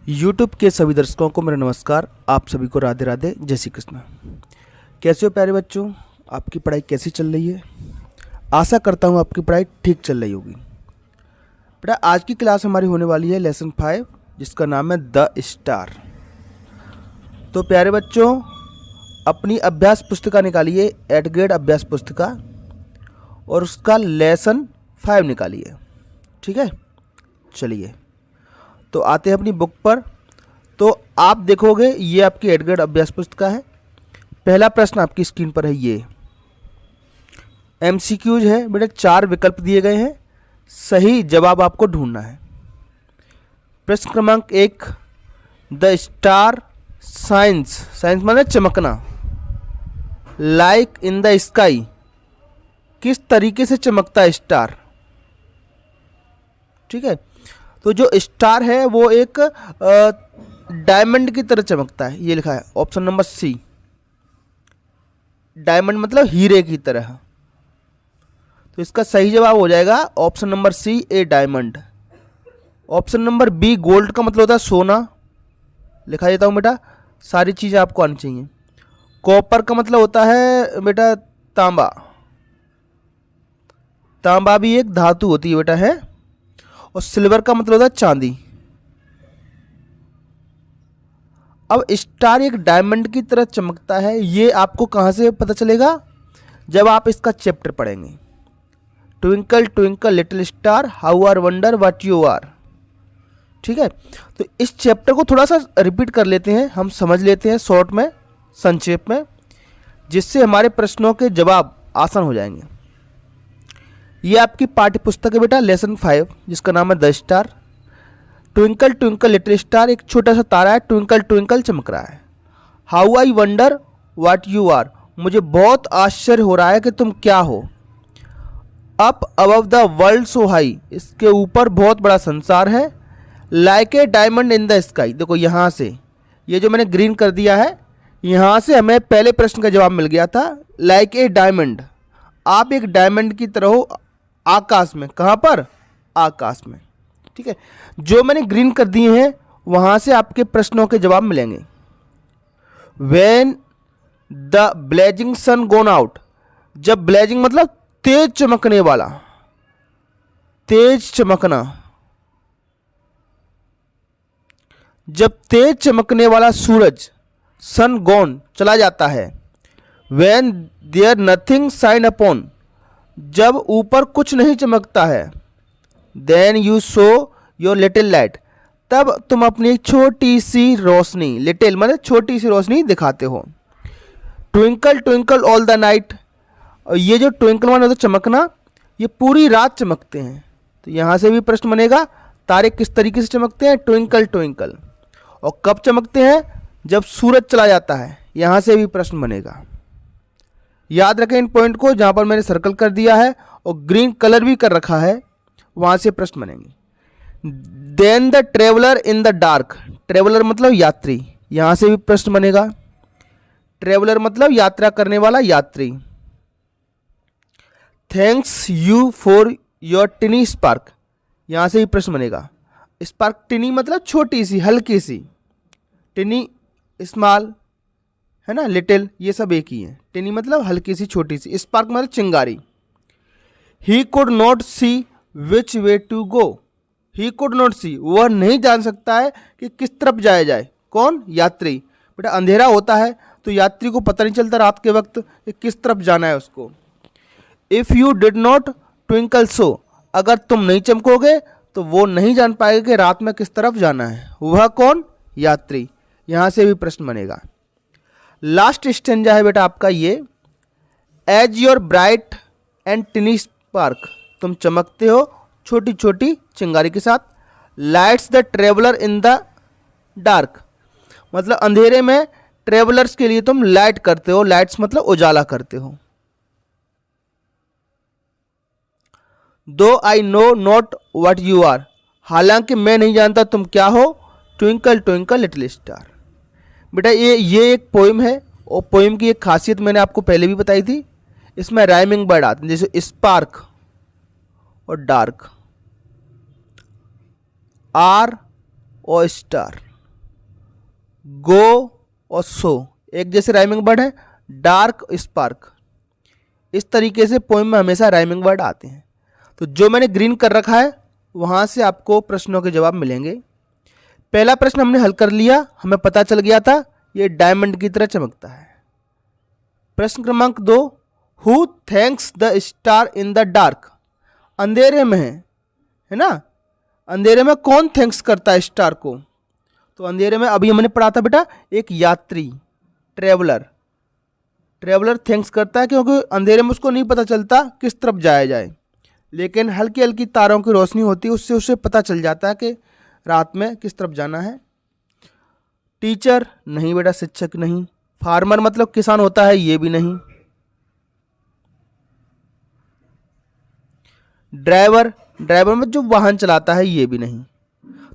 YouTube के सभी दर्शकों को मेरा नमस्कार। आप सभी को राधे राधे, जय श्री कृष्ण। कैसे हो प्यारे बच्चों? आपकी पढ़ाई कैसी चल रही है? आशा करता हूँ आपकी पढ़ाई ठीक चल रही होगी। बेटा आज की क्लास हमारी होने वाली है लेसन 5, जिसका नाम है द स्टार। तो प्यारे बच्चों अपनी अभ्यास पुस्तिका निकालिए, 8th ग्रेड अभ्यास पुस्तिका, और उसका लेसन 5 निकालिए। ठीक है, चलिए तो आते हैं अपनी बुक पर। तो आप देखोगे ये आपकी 8th ग्रेड अभ्यास पुस्तिका है। पहला प्रश्न आपकी स्क्रीन पर है, ये MCQs है बेटा। 4 विकल्प दिए गए हैं, सही जवाब आपको ढूंढना है। प्रश्न क्रमांक 1, द स्टार साइंस, साइंस माने चमकना, लाइक इन द स्काई, किस तरीके से चमकता है स्टार? ठीक है, तो जो स्टार है वो एक डायमंड की तरह चमकता है, ये लिखा है ऑप्शन नंबर सी। डायमंड मतलब हीरे की तरह, तो इसका सही जवाब हो जाएगा option number C, a diamond. Option number B, gold का मतलब होता है सोना, लिखा देता हूँ बेटा, सारी चीज़ें आपको आनी चाहिए। कॉपर का मतलब होता है बेटा तांबा, तांबा भी एक धातु होती है बेटा, है। और सिल्वर का मतलब होता है चांदी। अब स्टार एक डायमंड की तरह चमकता है, ये आपको कहाँ से पता चलेगा? जब आप इसका चैप्टर पढ़ेंगे। Twinkle twinkle little star how are wonder what you are. ठीक है, तो इस चैप्टर को थोड़ा सा रिपीट कर लेते हैं, हम समझ लेते हैं शॉर्ट में, संक्षेप में, जिससे हमारे प्रश्नों के जवाब आसान हो जाएंगे। ये आपकी पाठ्य पुस्तक है बेटा, लेसन 5, जिसका नाम है the star. Twinkle twinkle little star, एक छोटा सा तारा है, ट्विंकल ट्विंकल चमक रहा है। How I wonder what you are, मुझे बहुत आश्चर्य हो रहा है कि तुम क्या हो। Up above the world so high, इसके ऊपर बहुत बड़ा संसार है। Like a diamond in the sky, देखो यहाँ से ये जो मैंने ग्रीन कर दिया है, यहाँ से हमें पहले प्रश्न का जवाब मिल गया था। लाइक ए डायमंड, आप एक डायमंड की तरह हो आकाश में। कहाँ पर? आकाश में। ठीक है, जो मैंने ग्रीन कर दिए हैं वहाँ से आपके प्रश्नों के जवाब मिलेंगे। When the blazing sun gone out, जब ब्लेजिंग मतलब तेज चमकने वाला, तेज चमकना, जब तेज चमकने वाला सूरज, सन गॉन, चला जाता है। When there nothing shine upon, जब ऊपर कुछ नहीं चमकता है। Then you show your little light, तब तुम अपनी एक छोटी सी रोशनी, लिटिल मतलब छोटी सी रोशनी दिखाते हो। Twinkle twinkle all the night, ये जो ट्विंकल माने तो चमकना, ये पूरी रात चमकते हैं। तो यहाँ से भी प्रश्न बनेगा, तारे किस तरीके से चमकते हैं? Twinkle twinkle. और कब चमकते हैं? जब सूरज चला जाता है। यहाँ से भी प्रश्न बनेगा। याद रखें इन पॉइंट को, जहाँ पर मैंने सर्कल कर दिया है और ग्रीन कलर भी कर रखा है, वहाँ से प्रश्न बनेंगे। Then the traveller in the dark, traveller मतलब यात्री, यहाँ से भी प्रश्न बनेगा। ट्रेवलर मतलब यात्रा करने वाला, यात्री। Thanks you for your टिनी spark, यहाँ से भी प्रश्न बनेगा। स्पार्क, टिनी मतलब छोटी सी, हल्की सी, टिनी स्मॉल है ना, लिटिल, ये सब एक ही है। टिनी मतलब हल्की सी, छोटी सी, स्पार्क मतलब चिंगारी। He could not see which way to go, he could not see, वह नहीं जान सकता है कि किस तरफ जाया जाए। कौन? यात्री। बेटा अंधेरा होता है तो यात्री को पता नहीं चलता रात के वक्त कि किस तरफ जाना है उसको। If you did not twinkle so, अगर तुम नहीं चमकोगे तो वो नहीं जान पाएगा कि रात में किस तरफ जाना है। वह कौन? यात्री। यहाँ से भी प्रश्न बनेगा। लास्ट स्टेंजा है बेटा आपका ये, as your bright and tiny spark, तुम चमकते हो छोटी छोटी चिंगारी के साथ। Lights the traveller in the dark, मतलब अंधेरे में ट्रेवलर्स के लिए तुम लाइट करते हो। लाइट्स मतलब उजाला करते हो। Though I know not what you are, हालांकि मैं नहीं जानता तुम क्या हो। Twinkle twinkle little star. बेटा ये एक पोइम है, और पोइम की एक खासियत मैंने आपको पहले भी बताई थी, इसमें राइमिंग वर्ड आते हैं, जैसे स्पार्क और डार्क, आर और स्टार। गो और सो एक जैसे राइमिंग वर्ड है। डार्क, स्पार्क, इस तरीके से पोइम में हमेशा राइमिंग वर्ड आते हैं। तो जो मैंने ग्रीन कर रखा है वहाँ से आपको प्रश्नों के जवाब मिलेंगे। पहला प्रश्न हमने हल कर लिया, हमें पता चल गया था ये डायमंड की तरह चमकता है। प्रश्न क्रमांक 2, who thanks the star in the dark. अंधेरे में है ना, अंधेरे में कौन थैंक्स करता है स्टार को? तो अंधेरे में अभी हमने पढ़ा था बेटा, एक यात्री, ट्रेवलर थैंक्स करता है, क्योंकि अंधेरे में उसको नहीं पता चलता किस तरफ जाया जाए, लेकिन हल्की हल्की तारों की रोशनी होती है, उससे उसे पता चल जाता है कि रात में किस तरफ जाना है। टीचर नहीं बेटा, शिक्षक नहीं। फार्मर मतलब किसान होता है, ये भी नहीं। ड्राइवर में जो वाहन चलाता है, ये भी नहीं।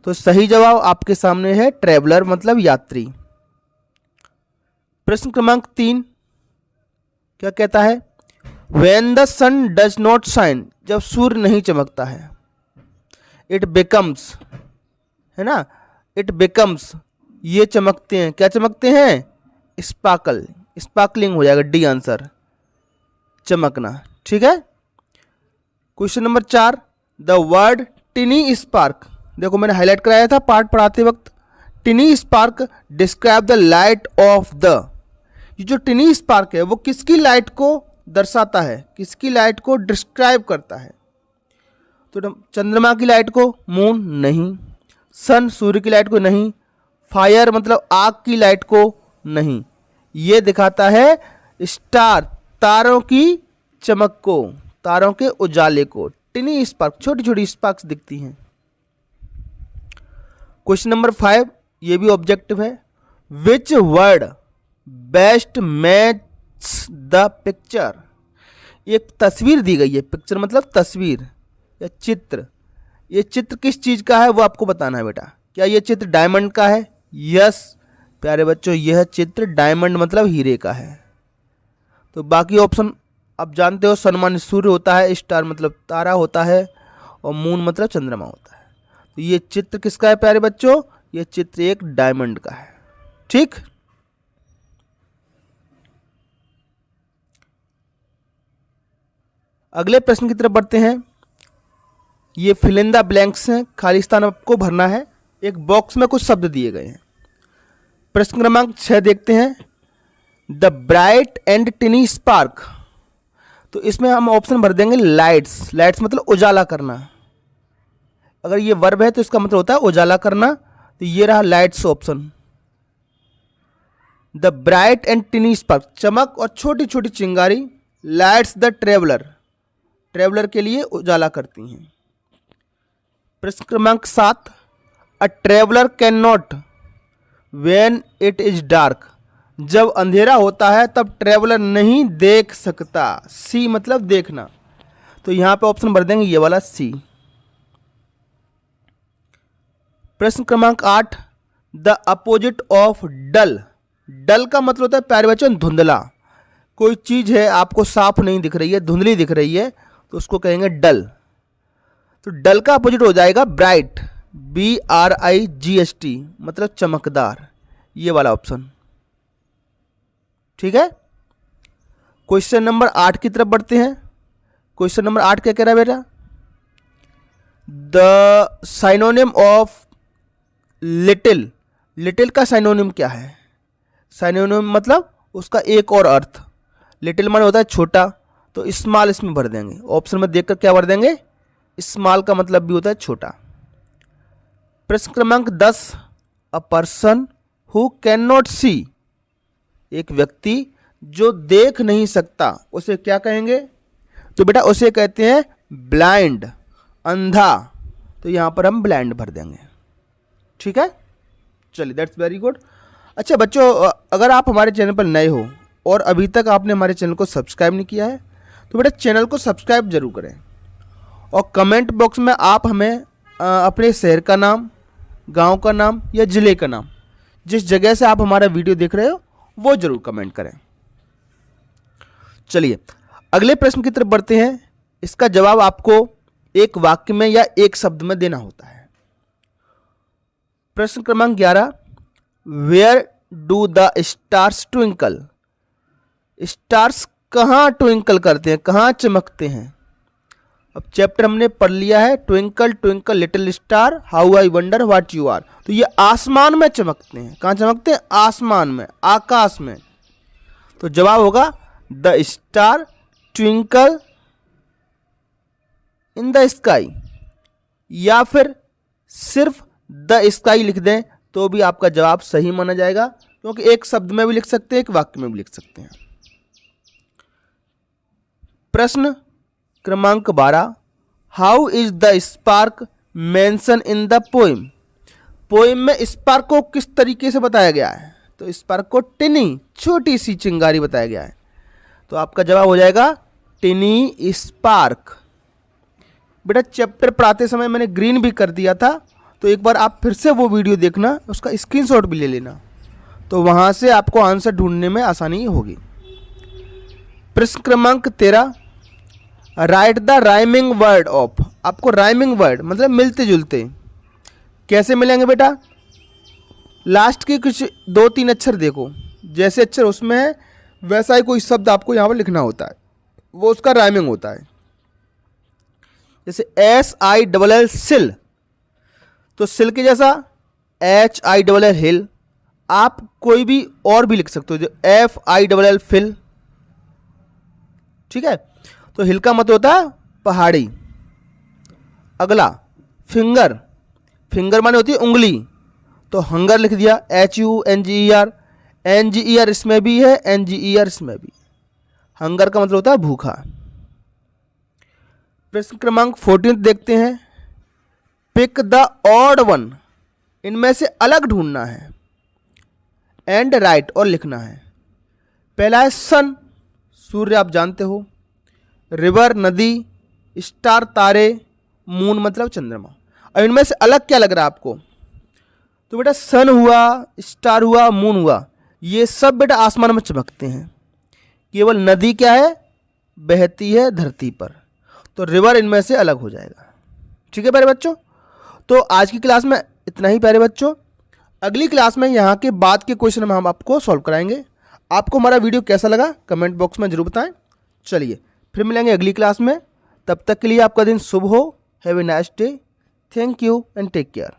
तो सही जवाब आपके सामने है ट्रेवलर मतलब यात्री। प्रश्न क्रमांक 3 क्या कहता है? When the sun does not shine, जब सूर्य नहीं चमकता है, it becomes, है ना, it becomes, ये चमकते हैं, क्या चमकते हैं? स्पार्कलिंग हो जाएगा डी आंसर, चमकना। ठीक है। Question number 4, the word टिनी spark, देखो मैंने हाईलाइट कराया था पार्ट पढ़ाते वक्त। टिनी spark describe the light of the, ये जो टिनी स्पार्क है वो किसकी लाइट को दर्शाता है, किसकी लाइट को डिस्क्राइब करता है? तो चंद्रमा की लाइट को, मून नहीं। सन सूर्य की लाइट को नहीं। फायर मतलब आग की लाइट को नहीं। ये दिखाता है स्टार, तारों की चमक को, तारों के उजाले को। टिनी स्पार्क, छोटी छोटी स्पार्क्स दिखती हैं। क्वेश्चन नंबर 5 ये भी ऑब्जेक्टिव है। Which word best match the picture, एक तस्वीर दी गई है, पिक्चर मतलब तस्वीर या चित्र। ये चित्र किस चीज का है वो आपको बताना है बेटा। क्या ये चित्र डायमंड का है? यस प्यारे बच्चों, यह चित्र डायमंड मतलब हीरे का है। तो बाकी ऑप्शन आप जानते हो, सन माने सूर्य होता है, स्टार मतलब तारा होता है, और मून मतलब चंद्रमा होता है। तो ये चित्र किसका है प्यारे बच्चों? ये चित्र एक डायमंड का है। ठीक। अगले प्रश्न की तरफ बढ़ते हैं। ये फिल इन द ब्लैंक्स हैं, खाली स्थान आपको भरना है। एक बॉक्स में कुछ शब्द दिए गए हैं। प्रश्न क्रमांक 6 देखते हैं। The bright and tiny spark, तो इसमें हम ऑप्शन भर देंगे लाइट्स। लाइट्स मतलब उजाला करना। अगर ये वर्ब है तो इसका मतलब होता है उजाला करना, तो ये रहा lights option. The bright and tiny spark, चमक और छोटी छोटी चिंगारी। लाइट्स द ट्रेवलर, ट्रेवलर के लिए उजाला करती हैं। प्रश्न क्रमांक 7, अ traveller can not when it is dark, जब अंधेरा होता है तब ट्रेवलर नहीं देख सकता। सी मतलब देखना, तो यहां पे ऑप्शन भर देंगे ये वाला सी। प्रश्न क्रमांक 8, द अपोजिट ऑफ डल, डल का मतलब होता है प्यारे बच्चों धुंधला। कोई चीज है आपको साफ नहीं दिख रही है, धुंधली दिख रही है, तो उसको कहेंगे डल। तो डल का अपोजिट हो जाएगा ब्राइट, BRIGHT मतलब चमकदार, ये वाला ऑप्शन। ठीक है। क्वेश्चन नंबर 8 की तरफ बढ़ते हैं। क्वेश्चन नंबर 8 क्या कह रहा है बेटा? The synonym of little, little का साइनोनिम क्या है? साइनोनिम मतलब उसका एक और अर्थ। लिटिल माने होता है छोटा, तो स्मॉल इसमें भर देंगे। ऑप्शन में देखकर क्या भर देंगे? स्मॉल का मतलब भी होता है छोटा। प्रश्न क्रमांक 10, a person who can not see, एक व्यक्ति जो देख नहीं सकता, उसे क्या कहेंगे? तो बेटा उसे कहते हैं ब्लाइंड, अंधा। तो यहां पर हम ब्लाइंड भर देंगे। ठीक है, चलिए दैट्स वेरी गुड। अच्छा बच्चों, अगर आप हमारे चैनल पर नए हो और अभी तक आपने हमारे चैनल को सब्सक्राइब नहीं किया है तो बेटा चैनल को सब्सक्राइब जरूर करें, और कमेंट बॉक्स में आप हमें अपने शहर का नाम, गांव का नाम या ज़िले का नाम, जिस जगह से आप हमारा वीडियो देख रहे हो वो जरूर कमेंट करें। चलिए अगले प्रश्न की तरफ बढ़ते हैं। इसका जवाब आपको एक वाक्य में या एक शब्द में देना होता है। प्रश्न क्रमांक 11, where do the stars twinkle? Stars कहाँ ट्विंकल करते हैं, कहाँ चमकते हैं? अब चैप्टर हमने पढ़ लिया है, twinkle twinkle little star how I wonder what you are. तो ये आसमान में चमकते हैं। कहाँ चमकते हैं? आसमान में, आकाश में। तो जवाब होगा the star twinkle in the sky, या फिर सिर्फ द स्काई लिख दें तो भी आपका जवाब सही माना जाएगा, क्योंकि एक शब्द में भी लिख सकते हैं, एक वाक्य में भी लिख सकते हैं। प्रश्न क्रमांक 12, how is the spark mention in the poem? Poem में स्पार्क को किस तरीके से बताया गया है? तो स्पार्क को टिनी, छोटी सी चिंगारी बताया गया है। तो आपका जवाब हो जाएगा टिनी स्पार्क। बेटा चैप्टर पढ़ाते समय मैंने ग्रीन भी कर दिया था, तो एक बार आप फिर से वो वीडियो देखना, उसका स्क्रीनशॉट भी ले लेना, तो वहाँ से आपको आंसर ढूंढने में आसानी होगी। प्रश्न क्रमांक 13, right the rhyming word of. आपको राइमिंग वर्ड मतलब मिलते जुलते कैसे मिलेंगे बेटा? लास्ट के कुछ 2-3 अक्षर देखो, जैसे अक्षर उसमें है वैसा ही कोई शब्द आपको यहाँ पर लिखना होता है, वो उसका राइमिंग होता है। जैसे SILL सिल, तो सिल के जैसा HILL हिल। आप कोई भी और भी लिख सकते हो, जो FILL फिल, ठीक है। तो हिल का मतलब होता है पहाड़ी। अगला फिंगर, फिंगर माने होती है उंगली, तो हंगर लिख दिया HUNGER, NGER इसमें भी है, NGER इसमें भी। हंगर का मतलब होता है भूखा। प्रश्न क्रमांक 14 देखते हैं, पिक द ऑड वन। इनमें से अलग ढूंढना है, एंड राइट और लिखना है। पहला है सन, सूर्य आप जानते हो, रिवर नदी, स्टार तारे, मून मतलब चंद्रमा। और इनमें से अलग क्या लग रहा है आपको? तो बेटा सन हुआ, स्टार हुआ, मून हुआ, ये सब बेटा आसमान में चमकते हैं। केवल नदी क्या है? बहती है धरती पर। तो रिवर इनमें से अलग हो जाएगा। ठीक है प्यारे बच्चों, तो आज की क्लास में इतना ही प्यारे बच्चों। अगली क्लास में यहाँ के बाद के क्वेश्चन हम आपको सॉल्व कराएंगे। आपको हमारा वीडियो कैसा लगा कमेंट बॉक्स में जरूर बताएं। चलिए फिर मिलेंगे अगली क्लास में, तब तक के लिए आपका दिन शुभ हो। Have a nice day, thank you and take care.